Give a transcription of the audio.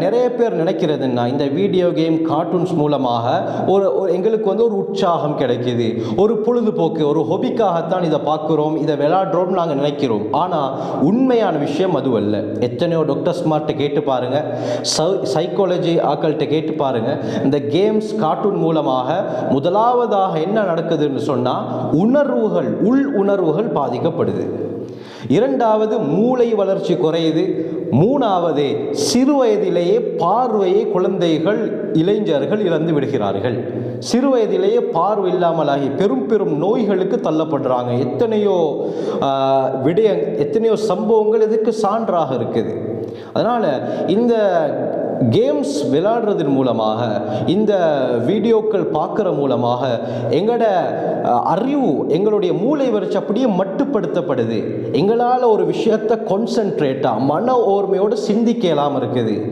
நிறைய பேர் நினைக்கிறதுன்னா இந்த வீடியோ கேம் கார்ட்டூன்ஸ் மூலமாக எங்களுக்கு ஒரு உற்சாகம் கிடைக்கிது, ஒரு பொழுதுபோக்கு, ஒரு ஹொபிக்காகத்தான் இதை பார்க்குறோம், இதை விளையாடுறோம் நாங்கள் நினைக்கிறோம். ஆனால் உண்மையான விஷயம் அதுவல்ல. எத்தனையோ டாக்டர் ஸ்மார்ட்டை கேட்டு பாருங்கள், சைக்காலஜி ஆக்கள்கிட்ட கேட்டு பாருங்கள். இந்த கேம்ஸ் கார்ட்டூன் மூலமாக முதலாவதாக என்ன நடக்குதுன்னு சொன்னால் உணர்வுகள், உள் உணர்வுகள் பாதிக்கப்படுது. இரண்டாவது மூளை வளர்ச்சி குறையுது. மூணாவது சிறு வயதிலேயே பார்வையை குழந்தைகள், இளைஞர்கள் இழந்து விடுகிறார்கள். சிறு வயதிலேயே பார்வை இல்லாமலாகி பெரும் பெரும் நோய்களுக்கு தள்ளப்படுறாங்க. எத்தனையோ சம்பவங்கள் இதுக்கு சான்றாக இருக்குது. அதனால் இந்த கேம்ஸ் விளையாடுறதன் மூலமாக, இந்த வீடியோக்கள் பார்க்குற மூலமாக எங்களோட அறிவு, எங்களுடைய மூளை வளர்ச்சி அப்படியே மட்டுப்படுத்தப்படுது. எங்களால் ஒரு விஷயத்தை கான்சென்ட்ரேட்டாக மன ஓர்மையோடு சிந்திக்க இயலாமல் இருக்குது.